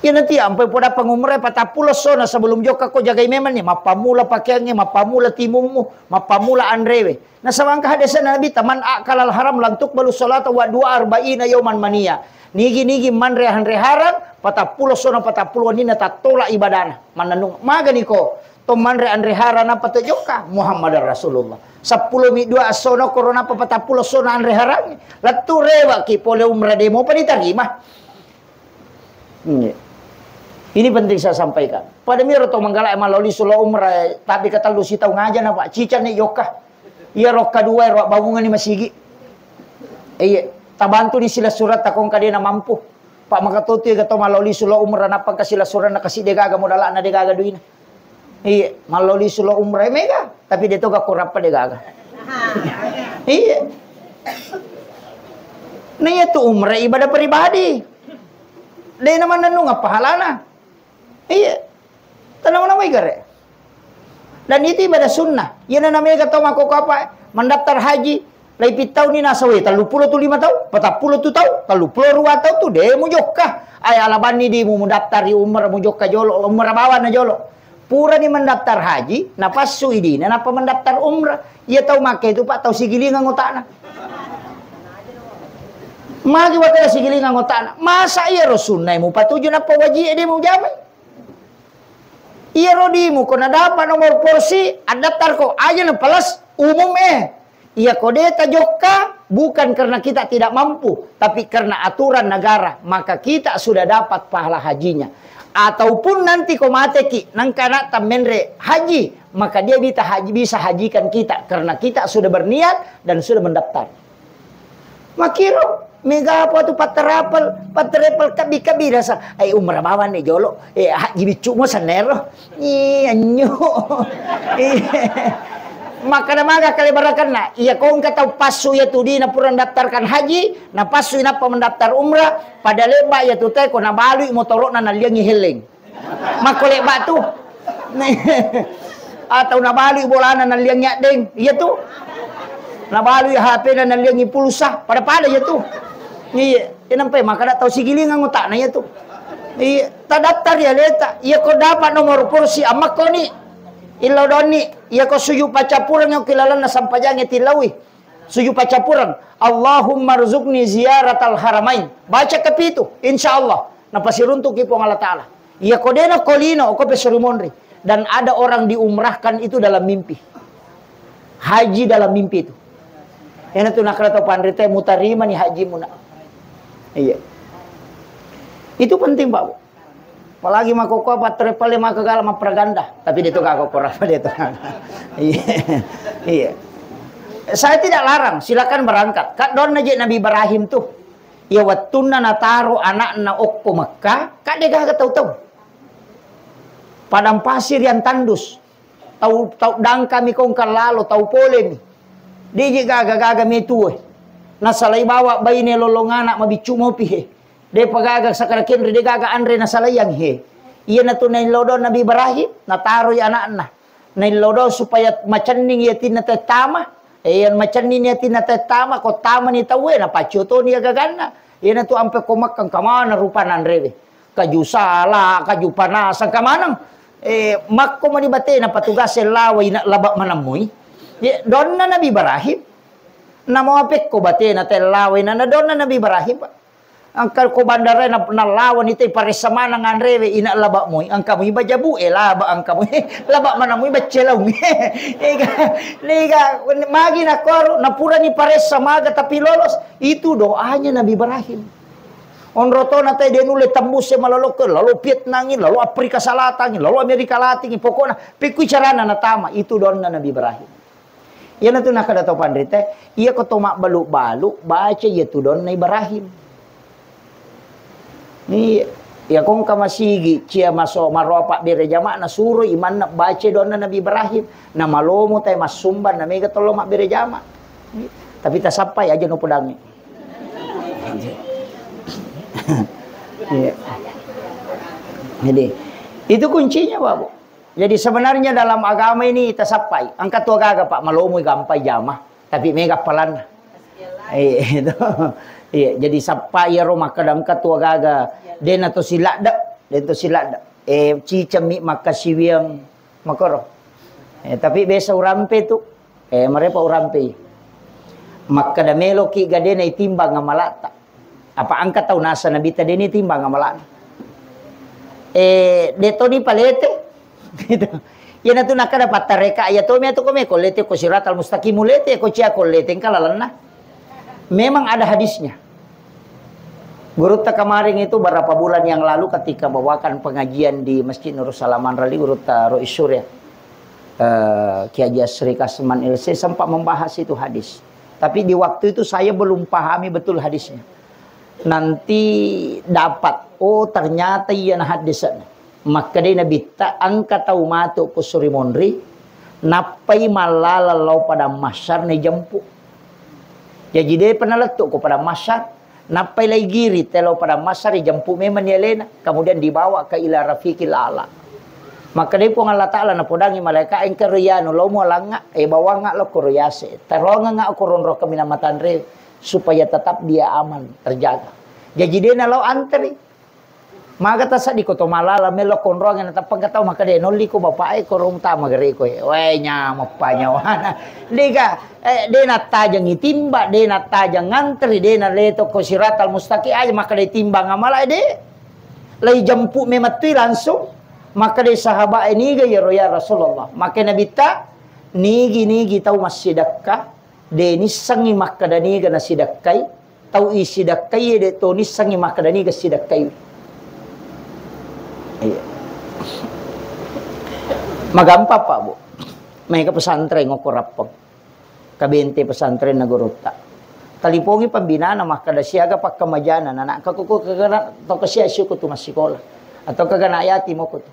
Ya nanti sampai pada pengumre patapulo sona sebelum joka ko jagai meman ni mapamula pakaiannya mapamula timungmu mapamula andrewe. Nah sawangka hadasan Nabi taman akalal haram lantuk balu salat wa 42 yauman mania. Nigi manre haram patapulo sona patapulo nina tatola ibadana mananung magani ko to manre haram apa to joka Muhammad Rasulullah 10 mi 2 sono corona patapulo sona haram latu rewa ki pole umrah demo pa diterima. Ini penting saya sampaikan. Pada miro to manggala maloli sula umrah tapi kata lu si tau ngaja na Pak cica ni joka. Iya rok kedua rok bangungan ni masigi. Iya tabantu di sila surat takong kadena mampu. Pak maka tutu kata maloli sula umrah napa kasila surat na kasi degaga modala na degaga duina. Iya, maloli sula umrah mega, tapi dia toga kurapa degaga. Iya. Nah itu umrah ibadah pribadi. Dia naman nanu nga pahalana. Iya. Tanang namay gare. Dan itu ibadah sunnah. Yan na namanya kata mako apa? Mendaftar haji. Laipit tahun ni nasa we 35 tahun, 40 tahun, 32 tahun tu demo jokka. Ay alaban ni di mu mendaftar di umrah mu jokka jolo, umrah bawa na jolo. Pura ni mendaftar haji, na pasu idi, na napa mendaftar umrah. Ia tahu make itu Pak tahu sigilingan ngotana. Magi wakala sigilingan ngotana. Masa iya ro sunnah mu patuju na pawaji ede mu jamai. Iya ro di mu kona dapat nomor porsi, adaptar ko aja na palas umum Iya kode tajokka bukan karena kita tidak mampu, tapi karena aturan negara, maka kita sudah dapat pahala hajinya. Ataupun nanti kau mateki nangkana tamenre haji, maka dia bisa hajikan kita karena kita sudah berniat dan sudah mendaftar. Makiro mega apa tu patrapel kabi rasa ai umrah bawan ni jolo haji bicu mo sanero anyo maka namaga kali barakan na iya kong kata pasu ya tu di na purang daftarkan haji na pasu na pa mendaftar umrah pada leba ya tu teh ko na balu motorok na naliangi heleng mako leba tu atau na balu bolana naliangi deng iya tu Nabalo yung HP na naliang pulsa. Pada-pada ya tu. Iya, nampai maka dak tahu sigilingan ngutak na ya tu. Iya, tadaptar ya leta. Iya ko dapat nomor kursi amak ko ni. Ilaw doni, iya ko suyu pacapuran yung kilala na sampajang itilawi. Suyu pacapuran. Allahumma rzuqni ziyaratal haramain. Baca kapitu, insyaallah. Napasiruntuk ipo ng Allah Ta'ala. Iya ko dena kolino, ko pesurimonri. Dan ada orang diumrahkan itu dalam mimpi. Haji dalam mimpi itu. Yan itu nakrata pandrite mutarima ni haji muna. Iya. Itu penting, Pak. Apalagi makoko apa trepale makagala mapaganda. Tapi dito kako apa dito. Iya. Iya. Saya tidak larang, silakan berangkat. Kak don aja Nabi Ibrahim tuh. Ya wattunna nataru anak na okpo Mekah, kak dia gak tahu-tahu. Padang pasir yang tandus. Tahu dang kami kong kalalo, tahu pole mi. Dia gaga metue. Nasalay bawa bayi ni lolong anak mabicu mo pihe. De pagagag sa karakin de gaga andre nasalayang he. Iya na to na lodo Nabi Ibrahim nataro ya anak na. Na lodo supaya macaning yatin na tama. Yan macaning yatin na tama ko tama ni tawe na pachuto niya gagana. Iya na to ampe komak kang kamana rupa nandrebe. Kaju sala, kaju panasan kamanang. Makko manibate na patugas laway na labak manamoy. Doon na Nabi Ibrahim. Na mga pek ko bate na telaway na doon na Nabi Ibrahim. Ang ko bandara na nalawan ito paresama ng anrewe inalaba mo. Ang kamoy ba jabu laba ang kamoy. Laba man mo ba chelaw. Liga magi na koro napura ni paresama tapi lolos. Itu doanya Nabi Ibrahim. Onroto na tayo denule tambus sa malaloko, lalu Vietnam, lalu Afrika Selatan, lalu Amerika Latin, pokoknya pikui carana na tama. Itu doon na Nabi Ibrahim. Yan na ito nakadataw pandrite. Iya ko tumak balu-balu, baca iya ito doon na Ibrahim. Ni, iya kong kamasigi, cia maso maropak birejama na suro, iman na baca doon na Nabi Ibrahim. Na malomo tayo masumban, na may katulong mak birejama. Tapi ta sampai aja no pedangnya. Jadi, itu kuncinya, Bapak. Jadi sebenarnya dalam agama ini tasapai. Angkat tua gaga Pak malomoy gampai jamah, tapi mega palan. Itu. Iya, jadi sapai ya Roma kadam katua gaga. Den atau silada, den to silada. Cicami maka siwiang makoro. Tapi besa urampe tu. Mereka urampe. Maka damelo ki gadena itimbang ngamalata. Apa angkat tahu nasa nabita deni timbang ngamalana. Deto ni palete. Gitu. Yan na nakada patareka ya to me to kome kolete ko siratal mustaqim mulete ko cia kolete kalalanna. Memang ada hadisnya. Guru ta kamaring itu beberapa bulan yang lalu ketika bawakan pengajian di Masjid Nurul Salaman Rali Guru ta Rois Surya. Ki Haji Sri Kasman LC sempat membahas itu hadis. Tapi di waktu itu saya belum pahami betul hadisnya. Nanti dapat ternyata iya hadisnya. Maka dia Nabi ta angka tau mato ko surimonri napai malalalau pada masyar ni jampu. Jadi dia penaletuk ko pada masyar napai lagi giri telau pada masyar ni jampu memang dia lena kemudian dibawa ke ila rafiqil ala. Maka dia pun Allah Ta'ala na podangi malaikat engke riyano lo mo langa bawa ngak lo koryase taronga ngak koron ro kaminamatan re supaya tetap dia aman terjaga. Jadi dia na lo antri. Maka tasa di koto malala melo konrongan na tapang kataw maka de noli ko bapae ko rom ta magari ko we nya mapanya wana liga de na tajang itimba de na tajang ngantri de na leto ko siratal mustaqi aja maka de timbang amala de lay jampu memati langsung maka de sahabat ini ga ya Rasulullah maka nabi ta nigi tau masidakka de ni sangi maka dani ga nasidakkai tau isidakkai de to ni sangi maka dani ga sidakkai. Iya. Magampa Pak Bu. May ka pesantren ngokorapang. Kabente pesantren na guruta. Talipongi pambinana makada siaga pakkamajana anak kakuku kagana to kasiya ko tu masikola. Atau kagana ayati mo ko to.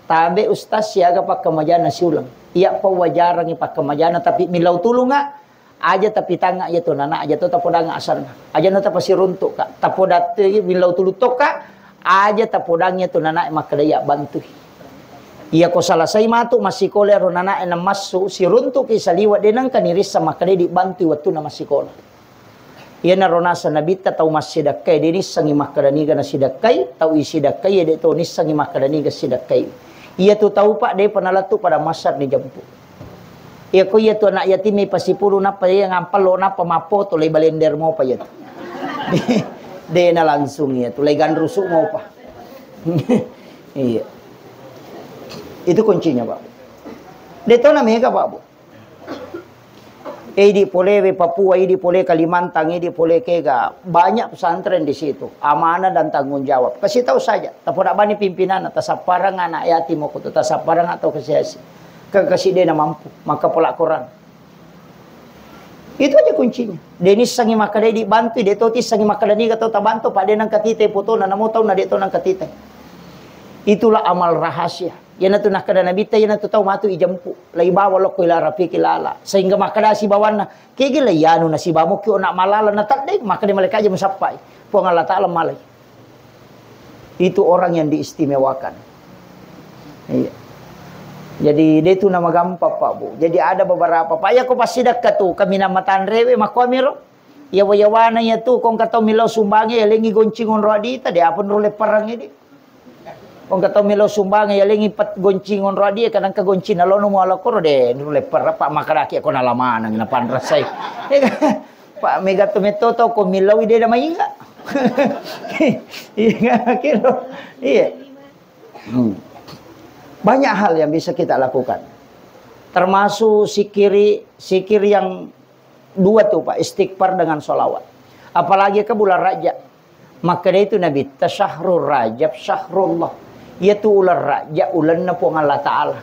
Tabe ustaz siaga pakkamajana siulang. Iya pa wajarang ipakkamajana tapi milaw tulong nga. Aja tapi tanga aja to nana aja to tapodanga asarna. Aja na tapasiruntuk ka. Tapodat milaw tulutok ka. Aja tapodangnya tu nanak makadaya bantu. Iya ko salasay matu masikola ro nana na masu si runtu ki saliwa denang kaniris sama kade di bantu waktu na masikola. Iya na rona sa nabita tau masidakkay denis sangi makadaniga na sidakkay tau isidakkay de to nis sangi makadaniga sidakkay. Iya tu tahu pak de panalatu pada masar ni jampu. Iya ko iya tu anak yatim may pasipuro na pa yang ngampalo na pamapo to lay balender mo pa yat. De na langsung iya tu lay ganrusu mo pa. Iya. Itu kuncinya Pak. Dito na mega Pak Bu. Di Pole Papua, di Pole Kalimantan, di Pole Kega, banyak pesantren di situ. Amanah dan tanggung jawab. Kasih tahu saja. Tapos bani pimpinan atas saparang anak yatim aku atas saparang atau kesehasi. Kasih dia na mampu, maka pola Quran. Itu aja kuncinya. Denis sangi makadai dibantu, dia tahu tis sangi makadani atau tabantu Pak dia nang katite foto na namo tahu na dia tahu nang katite. Itulah amal rahasia. Yan na ito nakada nabita, yan na ito tao matu ijampu. Lai bawa lo ko ila rapi kilala. Sehingga makada si bawan na, kaya yano na si bamo kyo na malala na takday, makada malika aja masapay. Puang Allah Ta'ala malay. Itu orang yang diistimewakan. Iya. Jadi dia itu nama gampang Pak Bu. Jadi ada beberapa Pak. Ya ko pasidak ka tu kami na matan rewe makwamiro. Yawa-yawana ya tu kung kataw milaw sumbangi yalingi goncingon roadita. Dia apun role parang ini. Kung kataw milaw sumbangi yalingi pat goncingon roadi kanang kagoncin alono mo ala ko de role para Pak makaraki ako nalaman ang napanrasay. Pak mega tumetoto ko milaw ide na mainga. Iya kilo. Iya. Banyak hal yang bisa kita lakukan. Termasuk sikir yang dua tuh Pak, istighfar dengan sholawat. Apalagi ke bulan Rajab. Maka itu Nabi tasyahrul Rajab syahrullah. Yaitu ular Rajab ulan na po ng Allah Ta'ala.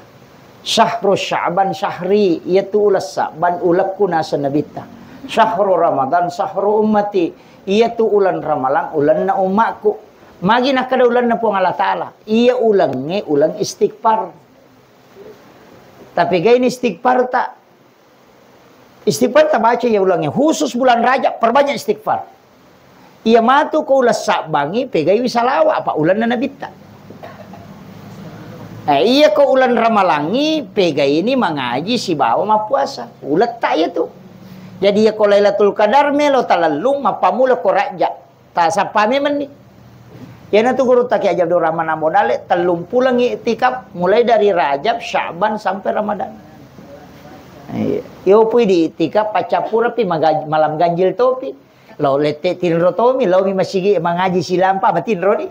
Syahrul Sya'ban syahri yaitu ulas Sa'ban ulakku nasa nabita. Syahrul Ramadan syahrul ummati yaitu ulan Ramalang ulan na umakku. Magi na kada ulan na po ng Allah Ta'ala. Iya ulang ulang istighfar. Tapi gaya istighfar tak. Istighfar tak baca ya ulangnya. Khusus bulan Rajab perbanyak istighfar. Iya matu ko ulas Sa'bangi pegay wisalawa apa ulan na nabita. Iya ko ulan Ramalangi pegay ini mengaji si bawa mapuasa. Ulat tak ya tu. Jadi ya ko Lailatul Qadar melo talalung mapamula ko Rajab. Ta sapame man ni. Yan na tu guru taki ajab do ramana modale telung pulang i'tikaf mulai dari Rajab, Sya'ban sampai Ramadan. Yo pui di i'tikaf pacapura pi malam ganjil topi. Law lete tinro tomi, law mi masigi mangaji silampa batinro di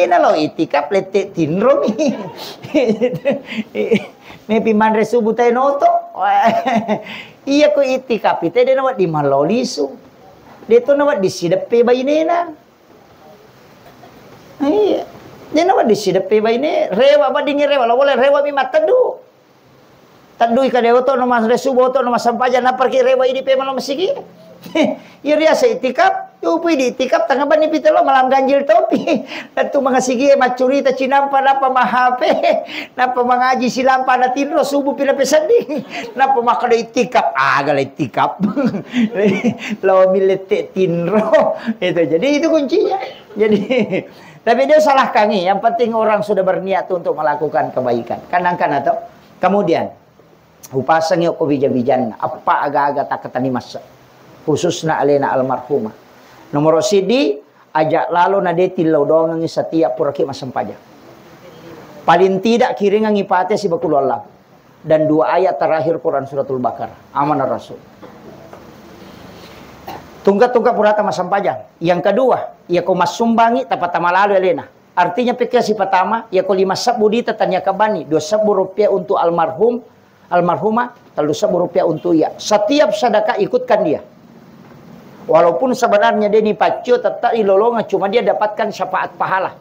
na law i'tikaf lete tinro mi. Me pi manre subuh tay noto. Iya ko i'tikaf ite de nawat di malolisu. Deto nawat di sidepe bayinena. Iya. Dia nawat di sidepe bayine rewa badingi rewa law boleh rewa mi matadu. Tadu ka dewa to no mas resubo to no masampajan na pergi rewa ini pe malam masigi. Iya sa itikap, upoy di itikap tanga ba ni pitalo malam ganjil topi. Datu mga sige macurita cinampa na pamahape, na pamangaji silampa na tinro subo pinapesan di. Na pamakado itikap, agak itikap. Lawa milete tinro. Itu jadi itu kuncinya. Jadi tapi dia salah kangi, yang penting orang sudah berniat untuk melakukan kebaikan. Kanang-kanang atau kemudian upasang yo ko bijan-bijan apa aga-aga tak ketani masa. Khususnya alena almarhumah. Nomor CD ajak lalu na detilaw doang ng setiap puraki masampaja. Paling tidak kiring ang ipate si bakul Allah. Dan 2 ayat terakhir Quran suratul Baqarah. Amanah Rasul. Tungkat-tungkat purata masampaja. Yang kedua, ia ko masumbangi tapat tamalalu alena. Artinya pikir si pertama, ia ko 5 sabu dita tanya kabani, 2 sabu rupiah untuk almarhumah, lalu 1 rupiah untuk ia. Setiap sedekah ikutkan dia. Walaupun sebenarnya dia nipacu tetap dilolongan, cuma dia dapatkan syafaat pahala.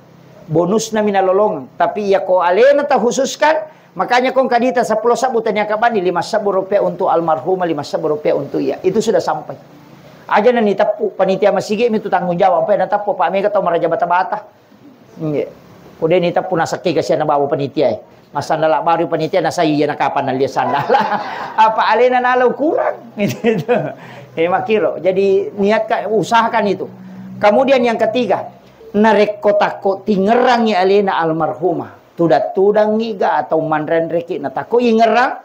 Bonusnya mina lolongan. Tapi ya ko alena tak khususkan, makanya kong kadita 10 sabu tanya kabani, 5 sabu rupiah untuk almarhumah, 5 sabu rupiah untuk ia. Itu sudah sampai. Aja na nitapu, panitia masige itu tanggung jawab. Apa na tapu Pak Mega atau meraja bata-bata. Udah nitapu nasaki kasi na bawa panitia. Masandala baru panitia nasa iya na kapan na liya sandala. Apa alena nalau kurang. Gitu. Makiro. Jadi niatkan, usahakan itu. Kemudian yang ketiga, narek kotako tingerangnya alena almarhumah. Tudat-tudang ngiga atau manren reki na tako ingerang.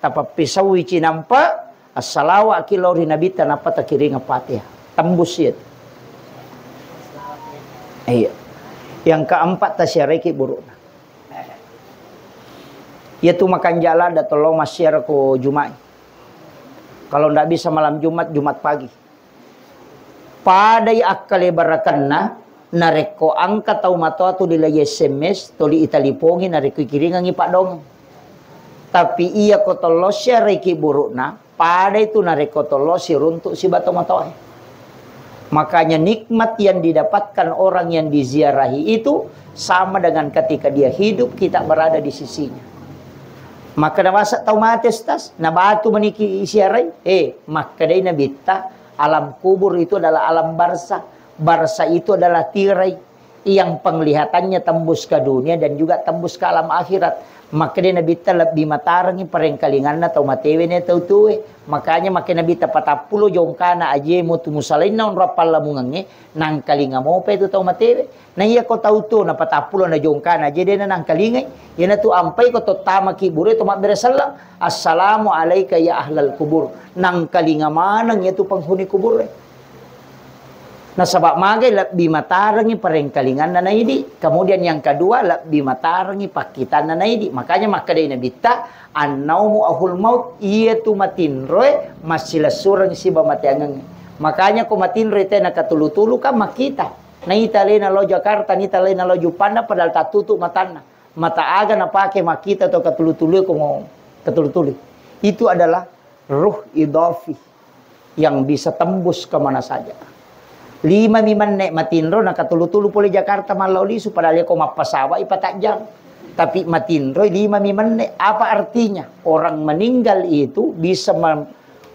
Tapa pisau wici nampa. Assalawa kilori nabita napa takiring Fatihah. Tembus yun. Iya. Yang keempat tasyariki buruk. Yaitu makan jala dan tolong masyar ko Jumat. Kalau ndak bisa malam Jumat, Jumat pagi. Padai akale barakanna nareko angka tau mato tu di lay SMS to di italipongi nareko kiringan ipak dong. Tapi iya ko tolo syariki burukna, padai tu nareko tolo si runtuk si bato matoe. Makanya nikmat yang didapatkan orang yang diziarahi itu sama dengan ketika dia hidup kita berada di sisinya. Maka nawasak tau mates tas, nabatu meniki isiarai. Maka day nabita, alam kubur itu adalah alam barza. Barza itu adalah tirai yang penglihatannya tembus ke dunia dan juga tembus ke alam akhirat. Maka dia nabita lebih matarangi perengkalingan na tau matewe ne tau tuwe. Makanya makin nabita 40 jongkana aje mo tumusalain naon rapal lamungange nang kalinga mo pa itu tau matewe. Na iya ko tau tu na 40 na jongkana aje dia nang kalingay. Yan na tu ampay ko to tama kiburo ito maberesala. Assalamu alayka ya ahlal kubur. Nang kalinga manang itu penghuni kubur. Nasabak magay lebih matarangi perengkalingan na naidi. Kemudian yang kedua lebih matarangi pakitan na naidi. Makanya makaday nabita annaumu ahul maut iya tu matinroy masila surang siba matiangang. Makanya ko matinroy tayo nakatulu-tulu ka makita. Naitali na lo Jakarta, naitali na lo Jupanda padahal tatutuk matana. Mata aga na pake makita atau katulu-tulu ko mo katulu-tulu. Itu adalah ruh idafi yang bisa tembus ke mana saja. 5 miman nek matinro nakatulu-tulu puli Jakarta malauli supaya ko mapasawa ipatajam. Tapi matinro 5 miman nek apa artinya? Orang meninggal itu bisa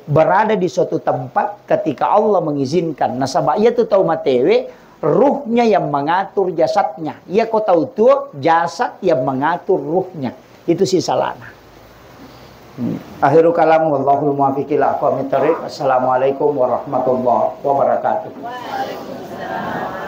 berada di suatu tempat ketika Allah mengizinkan. Nasabak ia tu tahu matewe ruhnya yang mengatur jasadnya. Ia kau tahu tuh jasad yang mengatur ruhnya. Itu si salana. Akhirul kalam wallahul muwaffiq ila aqwamit thoriq. Assalamualaikum warahmatullahi wabarakatuh. Waalaikumsalam.